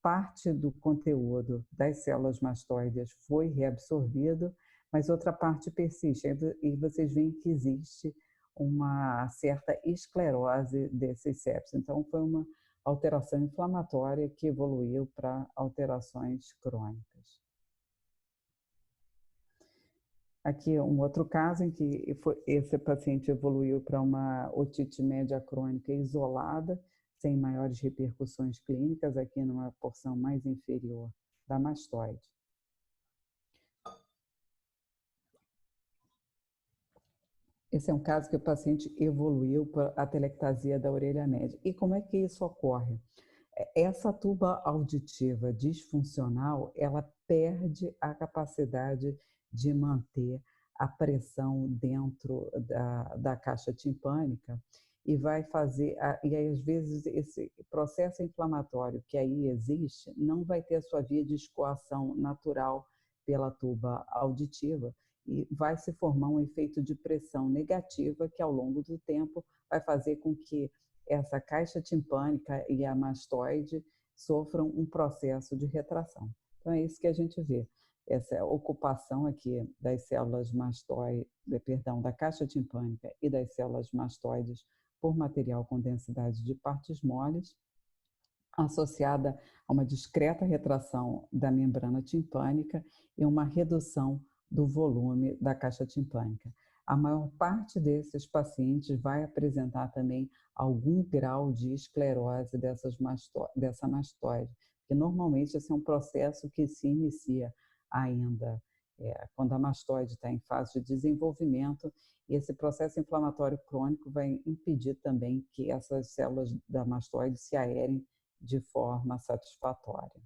parte do conteúdo das células mastoides foi reabsorvido, mas outra parte persiste, e vocês veem que existe uma certa esclerose desses septos. Então, foi uma alteração inflamatória que evoluiu para alterações crônicas. Aqui um outro caso em que esse paciente evoluiu para uma otite média crônica isolada, sem maiores repercussões clínicas, aqui numa porção mais inferior da mastoide. Esse é um caso que o paciente evoluiu para a atelectasia da orelha média. E como é que isso ocorre? Essa tuba auditiva disfuncional, ela perde a capacidade de manter a pressão dentro da caixa timpânica e vai fazer, e aí às vezes esse processo inflamatório que aí existe não vai ter a sua via de escoação natural pela tuba auditiva e vai se formar um efeito de pressão negativa que ao longo do tempo vai fazer com que essa caixa timpânica e a mastoide sofram um processo de retração. Então é isso que a gente vê, essa ocupação aqui das células mastoides, da caixa timpânica e das células mastoides por material com densidade de partes moles, associada a uma discreta retração da membrana timpânica e uma redução do volume da caixa timpânica. A maior parte desses pacientes vai apresentar também algum grau de esclerose dessa mastoide, porque normalmente esse é um processo que se inicia ainda quando a mastoide está em fase de desenvolvimento, e esse processo inflamatório crônico vai impedir também que essas células da mastoide se aerem de forma satisfatória.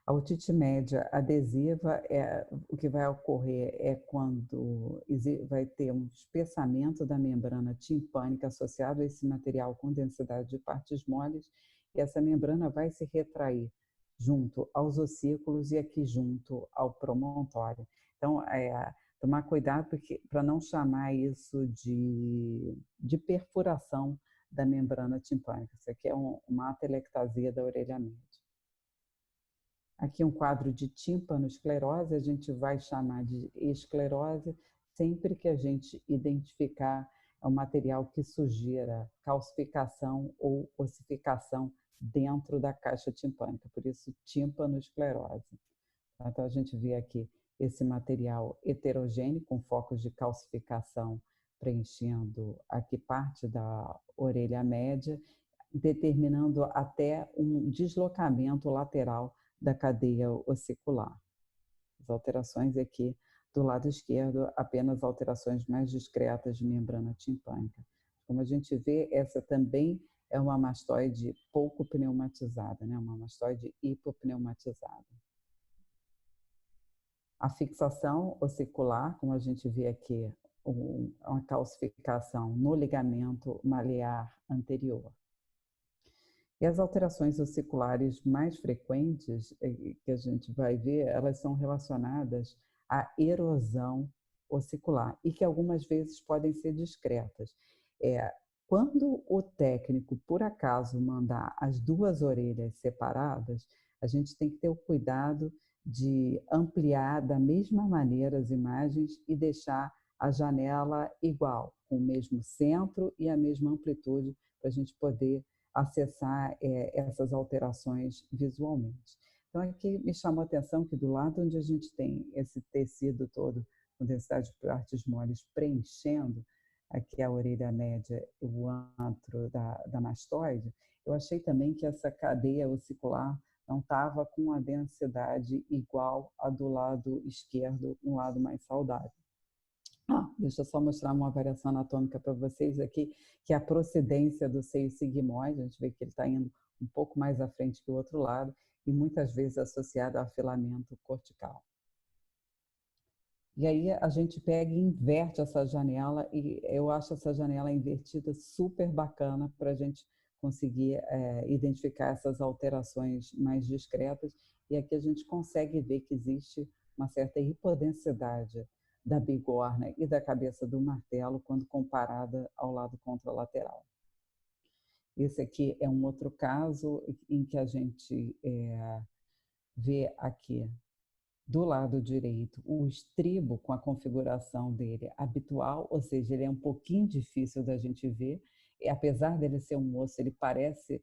A otite média adesiva, o que vai ocorrer é quando vai ter um espessamento da membrana timpânica associado a esse material com densidade de partes moles, e essa membrana vai se retrair junto aos ossículos e aqui junto ao promontório. Então, tomar cuidado para não chamar isso de perfuração da membrana timpânica. Isso aqui é uma atelectasia da orelha média. Aqui um quadro de tímpano-esclerose, a gente vai chamar de esclerose sempre que a gente identificar um material que sugira calcificação ou ossificação dentro da caixa timpânica, por isso tímpano-esclerose. Então a gente vê aqui esse material heterogêneo com focos de calcificação preenchendo aqui parte da orelha média, determinando até um deslocamento lateral da cadeia ossicular. As alterações aqui do lado esquerdo, apenas alterações mais discretas de membrana timpânica. Como a gente vê, essa também é uma mastoide pouco pneumatizada, né? Uma mastoide hipopneumatizada. A fixação ossicular, como a gente vê aqui, uma calcificação no ligamento malear anterior. E as alterações ossiculares mais frequentes que a gente vai ver, elas são relacionadas à erosão ossicular e que algumas vezes podem ser discretas. Quando o técnico, por acaso, mandar as duas orelhas separadas, a gente tem que ter o cuidado de ampliar da mesma maneira as imagens e deixar a janela igual, com o mesmo centro e a mesma amplitude, para a gente poder acessar essas alterações visualmente. Então, aqui me chamou a atenção que do lado onde a gente tem esse tecido todo com densidade de partes moles preenchendo aqui a orelha média e o antro da mastoide, eu achei também que essa cadeia ossicular não estava com a densidade igual a do lado esquerdo, um lado mais saudável. Deixa eu só mostrar uma variação anatômica para vocês aqui, que é a procedência do seio sigmoide. A gente vê que ele está indo um pouco mais à frente que o outro lado e muitas vezes associado a afilamento cortical. E aí a gente pega e inverte essa janela, e eu acho essa janela invertida super bacana para a gente conseguir identificar essas alterações mais discretas, e aqui a gente consegue ver que existe uma certa hipodensidade da bigorna e da cabeça do martelo quando comparada ao lado contralateral. Esse aqui é um outro caso em que a gente vê aqui do lado direito o estribo com a configuração dele habitual, ou seja, ele é um pouquinho difícil da gente ver, e apesar dele ser um osso, ele parece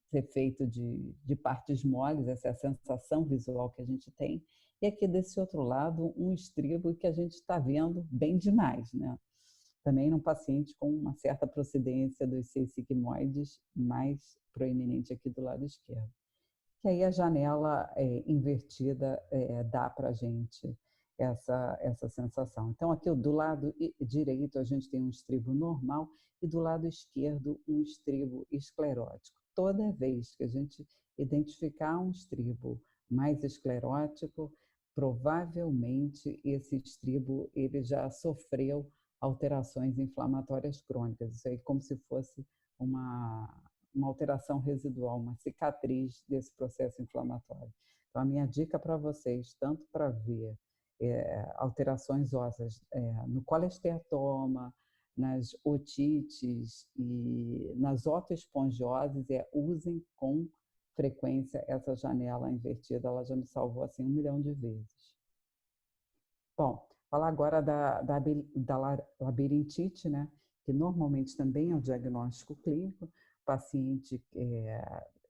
ser feito de partes moles, essa é a sensação visual que a gente tem. E aqui desse outro lado, um estribo que a gente está vendo bem demais, né? Também num paciente com uma certa procedência dos seios sigmoides, mais proeminente aqui do lado esquerdo. Que aí a janela invertida dá para a gente essa sensação. Então, aqui do lado direito a gente tem um estribo normal e do lado esquerdo um estribo esclerótico. Toda vez que a gente identificar um estribo mais esclerótico, provavelmente esse estribo ele já sofreu alterações inflamatórias crônicas. Isso aí como se fosse uma alteração residual, uma cicatriz desse processo inflamatório. Então, a minha dica para vocês, tanto para ver alterações ósseas no colesteatoma, nas otites e nas otoespongioses, usem com frequência essa janela invertida, ela já me salvou assim 1 milhão de vezes. Bom, falar agora da labirintite, né? Que normalmente também é um diagnóstico clínico. O paciente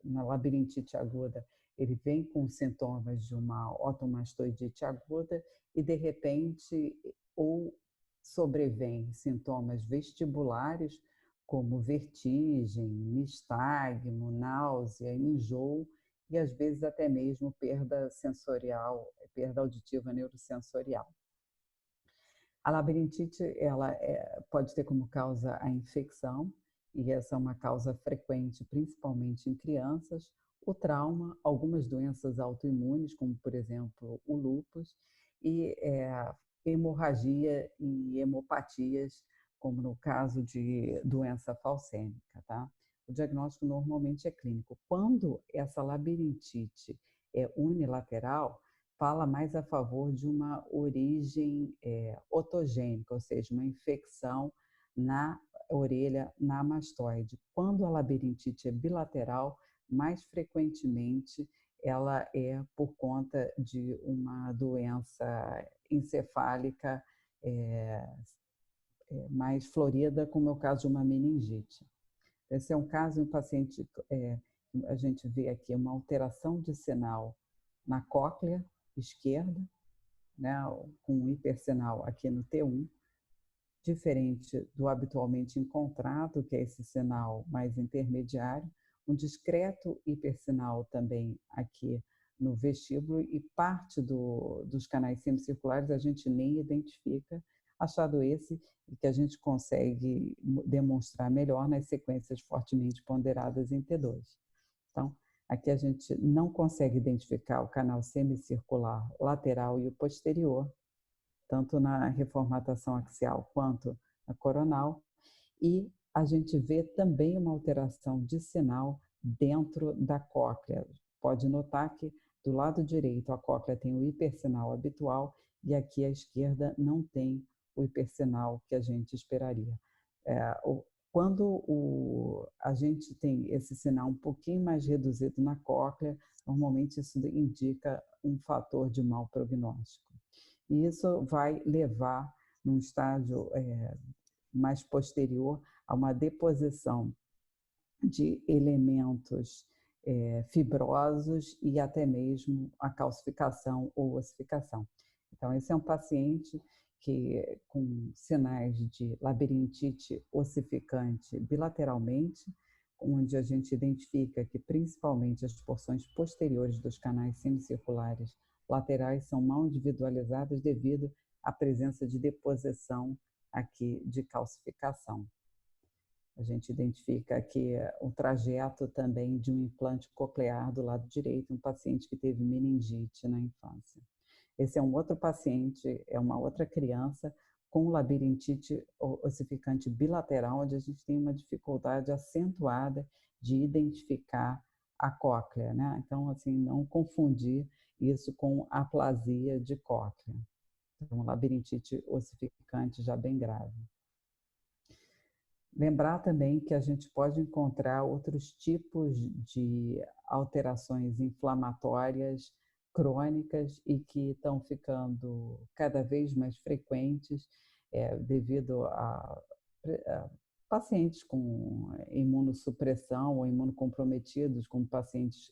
na labirintite aguda, ele vem com sintomas de uma otomastoidite aguda e, de repente, ou sobrevém sintomas vestibulares, como vertigem, nistagmo, náusea, enjoo, e às vezes até mesmo perda sensorial, perda auditiva neurosensorial. A labirintite ela pode ter como causa a infecção, e essa é uma causa frequente, principalmente em crianças, o trauma, algumas doenças autoimunes, como por exemplo o lúpus, e hemorragia e hemopatias, como no caso de doença falcêmica, tá? O diagnóstico normalmente é clínico. Quando essa labirintite é unilateral, fala mais a favor de uma origem otogênica, ou seja, uma infecção na orelha, na mastoide. Quando a labirintite é bilateral, mais frequentemente ela é por conta de uma doença encefálica mais florida, como é o caso de uma meningite. Esse é um caso de um paciente, a gente vê aqui uma alteração de sinal na cóclea esquerda, né, com um hipersinal aqui no T1, diferente do habitualmente encontrado, que é esse sinal mais intermediário, um discreto hipersinal também aqui no vestíbulo, e parte dos canais semicirculares a gente nem identifica, achado esse que a gente consegue demonstrar melhor nas sequências fortemente ponderadas em T2. Então, aqui a gente não consegue identificar o canal semicircular lateral e o posterior, tanto na reformatação axial quanto na coronal, e a gente vê também uma alteração de sinal dentro da cóclea. Pode notar que do lado direito a cóclea tem o hipersinal habitual e aqui à esquerda não tem o hipersinal que a gente esperaria. Quando a gente tem esse sinal um pouquinho mais reduzido na cóclea, normalmente isso indica um fator de mau prognóstico. E isso vai levar, num estágio mais posterior, a uma deposição de elementos fibrosos e até mesmo a calcificação ou ossificação. Então, esse é um paciente que com sinais de labirintite ossificante bilateralmente, onde a gente identifica que principalmente as porções posteriores dos canais semicirculares laterais são mal individualizadas devido à presença de deposição aqui de calcificação. A gente identifica aqui o trajeto também de um implante coclear do lado direito, um paciente que teve meningite na infância. Esse é um outro paciente, é uma outra criança com labirintite ossificante bilateral, onde a gente tem uma dificuldade acentuada de identificar a cóclea, né? Então, assim, não confundir isso com aplasia de cóclea. Então, labirintite ossificante já bem grave. Lembrar também que a gente pode encontrar outros tipos de alterações inflamatórias crônicas e que estão ficando cada vez mais frequentes devido a pacientes com imunossupressão ou imunocomprometidos, como pacientes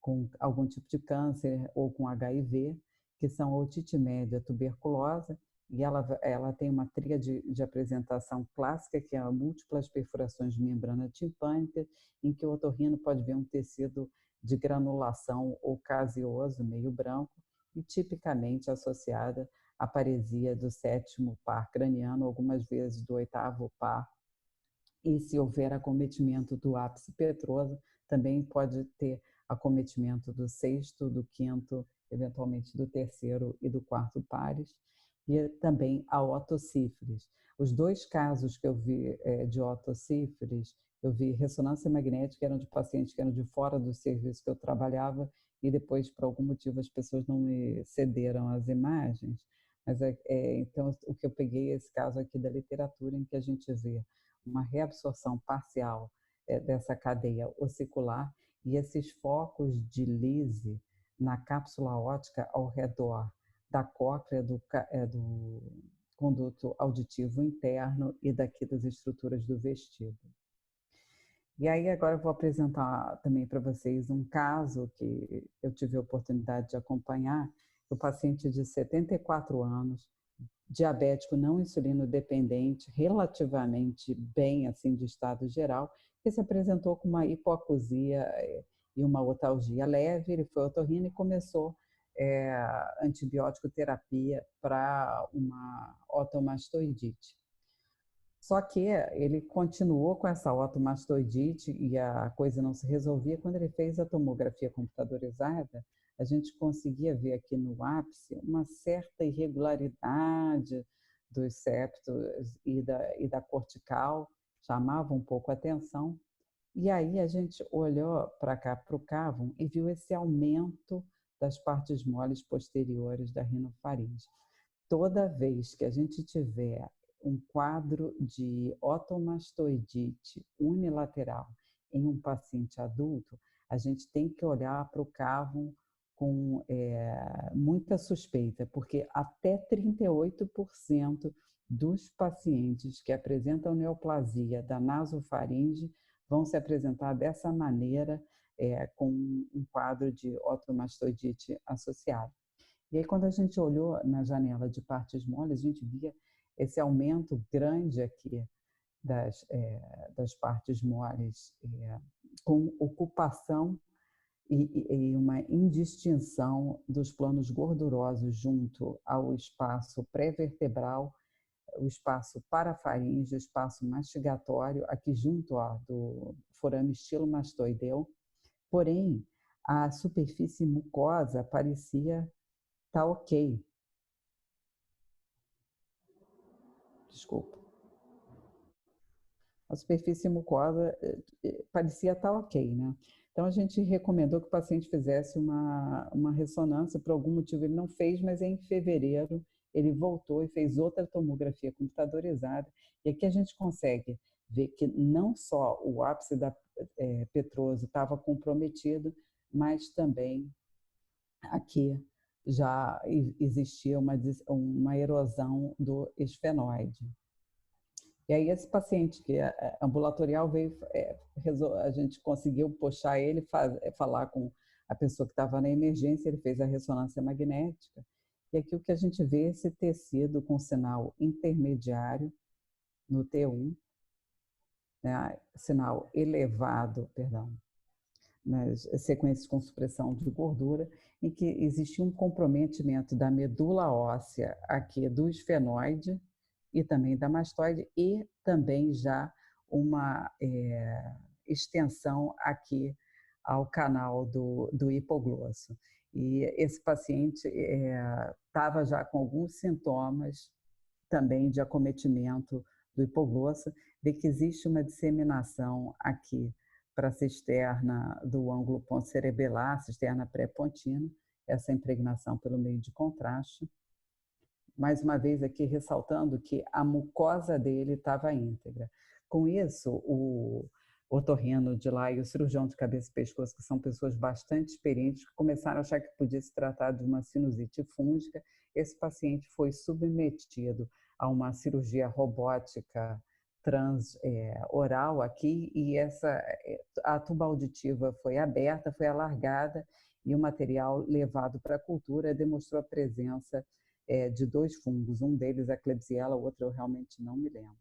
com algum tipo de câncer ou com HIV, que são a otite média, tuberculose, e ela tem uma tríade de apresentação clássica, que é a múltiplas perfurações de membrana timpânica, em que o otorrino pode ver um tecido de granulação ou caseoso, meio branco, e tipicamente associada à paresia do 7º par craniano, algumas vezes do 8º par. E se houver acometimento do ápice petroso, também pode ter acometimento do 6º, do 5º, eventualmente do 3º e do 4º pares, e também a otossífilis. Os 2 casos que eu vi de otossífilis, eu vi ressonância magnética, eram de pacientes que eram de fora do serviço que eu trabalhava, e depois, por algum motivo, as pessoas não me cederam as imagens. Mas então, o que eu peguei é esse caso aqui da literatura, em que a gente vê uma reabsorção parcial dessa cadeia ossicular, e esses focos de lise na cápsula óptica ao redor da cóclea, do conduto auditivo interno e daqui das estruturas do vestíbulo. E aí agora eu vou apresentar também para vocês um caso que eu tive a oportunidade de acompanhar, o paciente de 74 anos, diabético não insulino dependente, relativamente bem assim de estado geral, que se apresentou com uma hipoacusia e uma otalgia leve. Ele foi ao otorrino e começou antibiótico terapia para uma otomastoidite. Só que ele continuou com essa otomastoidite e a coisa não se resolvia. Quando ele fez a tomografia computadorizada, a gente conseguia ver aqui no ápice uma certa irregularidade dos septos e da cortical, chamava um pouco a atenção. E aí a gente olhou para cá, para o cávum, e viu esse aumento das partes moles posteriores da rinofaringe. Toda vez que a gente tiver um quadro de otomastoidite unilateral em um paciente adulto, a gente tem que olhar para o cávum com muita suspeita, porque até 38% dos pacientes que apresentam neoplasia da nasofaringe vão se apresentar dessa maneira, com um quadro de otomastoidite associado. E aí, quando a gente olhou na janela de partes moles, a gente via esse aumento grande aqui das partes moles, com ocupação e uma indistinção dos planos gordurosos junto ao espaço pré-vertebral, o espaço parafaríngeo, o espaço mastigatório, aqui junto do forame estilomastoideu. Porém, a superfície mucosa parecia estar ok. Desculpa. A superfície mucosa parecia estar ok, né? Então, a gente recomendou que o paciente fizesse uma ressonância. Por algum motivo ele não fez, mas em fevereiro ele voltou e fez outra tomografia computadorizada. E aqui a gente consegue ver que não só o ápice petroso estava comprometido, mas também aqui já existia uma erosão do esfenoide. E aí esse paciente que é ambulatorial veio, a gente conseguiu puxar ele, falar com a pessoa que estava na emergência, ele fez a ressonância magnética, e aqui o que a gente vê é esse tecido com sinal intermediário no T1, né, sinal elevado, perdão, nas sequências com supressão de gordura, em que existia um comprometimento da medula óssea aqui do esfenoide e também da mastoide, e também já uma extensão aqui ao canal do hipoglosso. E esse paciente estava já com alguns sintomas também de acometimento do hipoglosso, de que existe uma disseminação aqui para a cisterna do ângulo ponto-cerebelar, cisterna pré-pontina, essa impregnação pelo meio de contraste. Mais uma vez aqui ressaltando que a mucosa dele estava íntegra. Com isso, o otorrino de lá e o cirurgião de cabeça e pescoço, que são pessoas bastante experientes, começaram a achar que podia se tratar de uma sinusite fúngica. Esse paciente foi submetido a uma cirurgia robótica transoral aqui, e a tuba auditiva foi aberta, foi alargada, e o material levado para a cultura demonstrou a presença de 2 fungos, um deles a Klebsiella, o outro eu realmente não me lembro.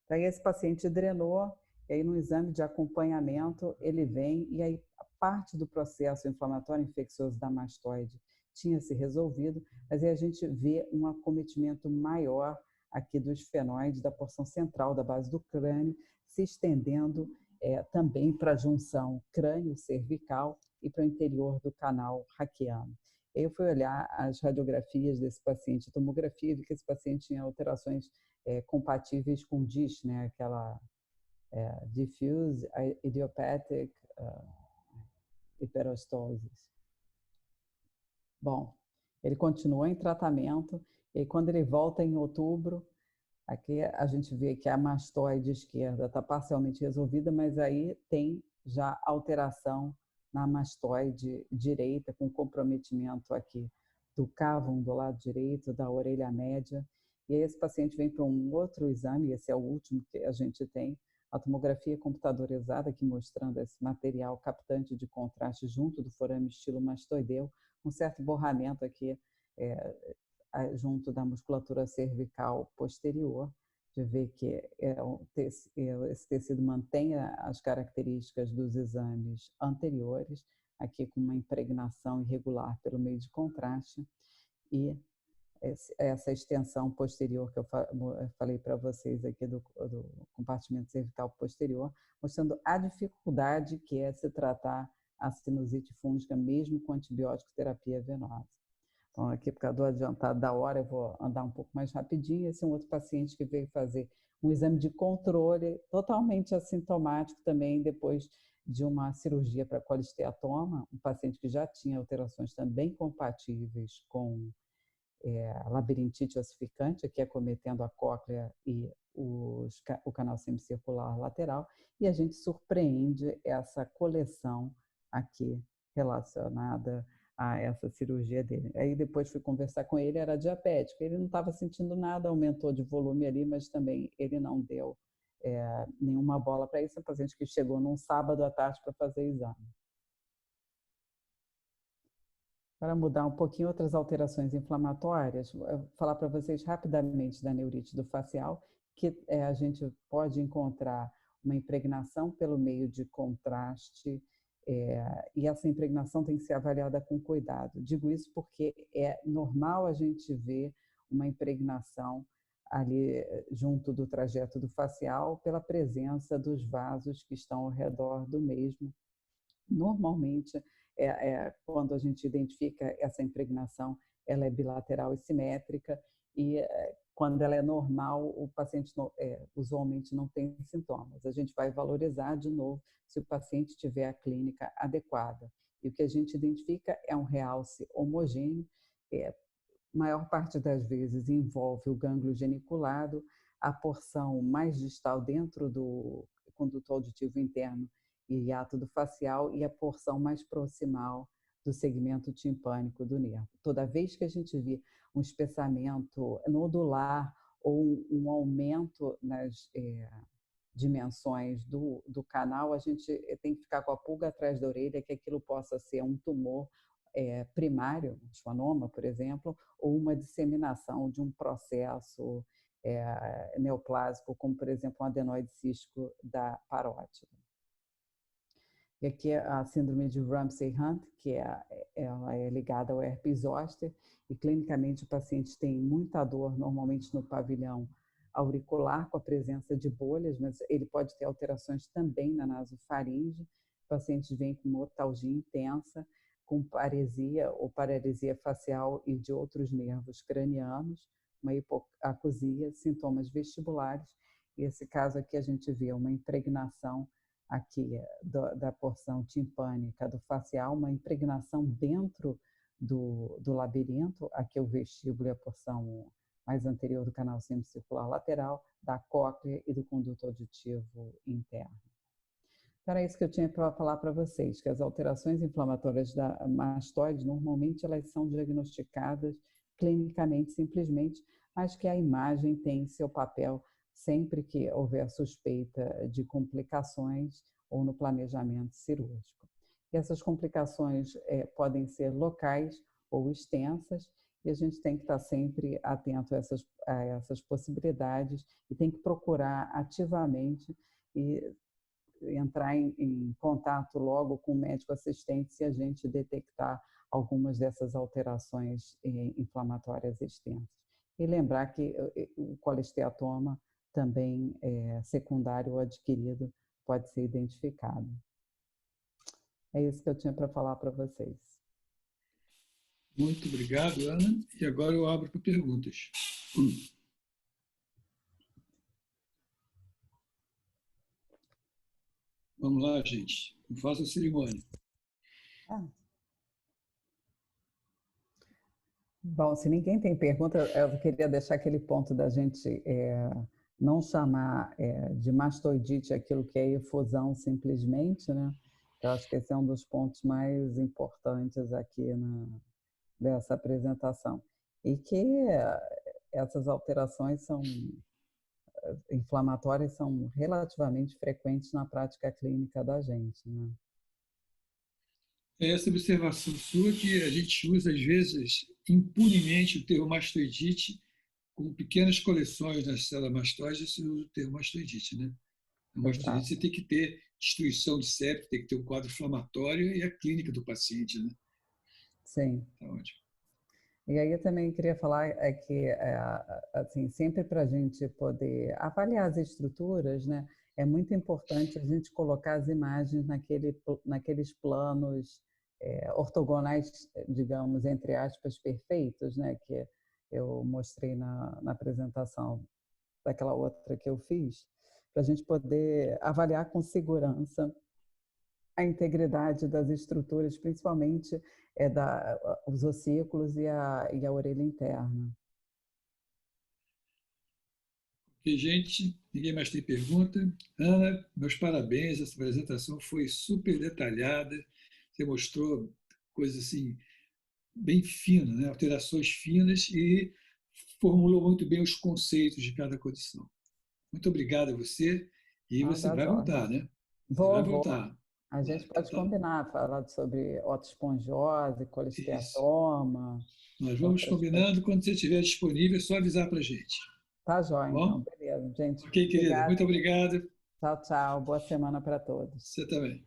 Daí esse paciente drenou, e aí no exame de acompanhamento ele vem, e aí a parte do processo inflamatório infeccioso da mastoide tinha se resolvido, mas aí a gente vê um acometimento maior aqui do esfenoide, da porção central da base do crânio, se estendendo também para a junção crânio-cervical e para o interior do canal raquiano. Eu fui olhar as radiografias desse paciente, a tomografia, e vi que esse paciente tinha alterações compatíveis com DISH, né? Aquela diffuse idiopathic hyperostosis. Bom, ele continua em tratamento, e quando ele volta em outubro, aqui a gente vê que a mastoide esquerda está parcialmente resolvida, mas aí tem já alteração na mastoide direita, com comprometimento aqui do cávum do lado direito, da orelha média. E aí esse paciente vem para um outro exame, esse é o último que a gente tem, a tomografia computadorizada, aqui mostrando esse material captante de contraste junto do forame estilomastoideu, um certo borramento aqui junto da musculatura cervical posterior, de ver que esse tecido mantém as características dos exames anteriores, aqui com uma impregnação irregular pelo meio de contraste, e essa extensão posterior que eu falei para vocês aqui do compartimento cervical posterior, mostrando a dificuldade que é se tratar a sinusite fúngica, mesmo com antibiótico terapia venosa. Então, aqui, por causa do adiantado da hora, eu vou andar um pouco mais rapidinho. Esse é um outro paciente que veio fazer um exame de controle, totalmente assintomático também, depois de uma cirurgia para colisteatoma, um paciente que já tinha alterações também compatíveis com labirintite ossificante, aqui acometendo a cóclea e o canal semicircular lateral, e a gente surpreende essa coleção aqui relacionada a essa cirurgia dele. Aí depois fui conversar com ele, era diabético, ele não estava sentindo nada, aumentou de volume ali, mas também ele não deu nenhuma bola para isso. É um paciente que chegou num sábado à tarde para fazer exame. Para mudar um pouquinho outras alterações inflamatórias, vou falar para vocês rapidamente da neurite do facial, que a gente pode encontrar uma impregnação pelo meio de contraste, e essa impregnação tem que ser avaliada com cuidado. Digo isso porque é normal a gente ver uma impregnação ali junto do trajeto do facial pela presença dos vasos que estão ao redor do mesmo. Normalmente, quando a gente identifica essa impregnação, ela é bilateral e simétrica, e quando ela é normal, o paciente usualmente não tem sintomas. A gente vai valorizar de novo se o paciente tiver a clínica adequada. E o que a gente identifica é um realce homogêneo, maior parte das vezes envolve o gânglio geniculado, a porção mais distal dentro do conduto auditivo interno e hiato do facial, e a porção mais proximal do segmento timpânico do nervo. Toda vez que a gente vê um espessamento nodular ou um aumento nas dimensões do canal, a gente tem que ficar com a pulga atrás da orelha, que aquilo possa ser um tumor primário, um schwannoma, por exemplo, ou uma disseminação de um processo neoplásico, como, por exemplo, um adenoide cístico da parótida. E aqui a síndrome de Ramsay-Hunt, que ela é ligada ao herpes zoster, e clinicamente o paciente tem muita dor, normalmente no pavilhão auricular, com a presença de bolhas, mas ele pode ter alterações também na nasofaringe. O paciente vem com notalgia intensa, com paresia ou paralisia facial e de outros nervos cranianos, uma hipoacusia, sintomas vestibulares. E esse caso aqui a gente vê uma impregnação aqui da porção timpânica do facial, uma impregnação dentro do labirinto, aqui o vestíbulo e a porção mais anterior do canal semicircular lateral, da cóclea e do conduto auditivo interno. Então, era isso que eu tinha para falar para vocês, que as alterações inflamatórias da mastoide, normalmente elas são diagnosticadas clinicamente, simplesmente, mas que a imagem tem seu papel sempre que houver suspeita de complicações ou no planejamento cirúrgico. E essas complicações podem ser locais ou extensas, e a gente tem que estar sempre atento a essas possibilidades e tem que procurar ativamente e entrar em contato logo com o médico assistente se a gente detectar algumas dessas alterações inflamatórias extensas. E lembrar que o colesteatoma também secundário ou adquirido pode ser identificado. É isso que eu tinha para falar para vocês. Muito obrigado, Ana. E agora eu abro para perguntas. Vamos lá, gente. Não faça a cerimônia. Bom, se ninguém tem pergunta, eu queria deixar aquele ponto da gente não chamar de mastoidite aquilo que é efusão simplesmente, né? Eu acho que esse é um dos pontos mais importantes aqui dessa apresentação. E que essas alterações inflamatórias são relativamente frequentes na prática clínica da gente, né? Essa observação sua que a gente usa, às vezes, impunemente o termo mastoidite, com pequenas coleções nas células mastóides, você usa o termo mastoidite, né? A mastoidite você tem que ter destruição de septo, tem que ter um quadro inflamatório e a clínica do paciente, né? Sim. Tá ótimo. E aí eu também queria falar que, assim, sempre para a gente poder avaliar as estruturas, né, é muito importante a gente colocar as imagens naqueles planos ortogonais, digamos, entre aspas, perfeitos, né, que eu mostrei na apresentação daquela outra que eu fiz, para a gente poder avaliar com segurança a integridade das estruturas, principalmente os ossículos e a orelha interna. Ok, gente, ninguém mais tem pergunta. Ana, meus parabéns, essa apresentação foi super detalhada, você mostrou coisas assim, bem finas, né? Alterações finas e formulou muito bem os conceitos de cada condição. Muito obrigado a você e você vai voltar, né? Você vai Vou. voltar. A gente pode combinar, falar sobre otospongiose, colesteatoma. Nós vamos combinando, quando você estiver disponível, é só avisar para a gente. Tá jóia, então. Beleza, gente. Ok, querida. Muito obrigado. Tchau, tchau. Boa semana para todos. Você também.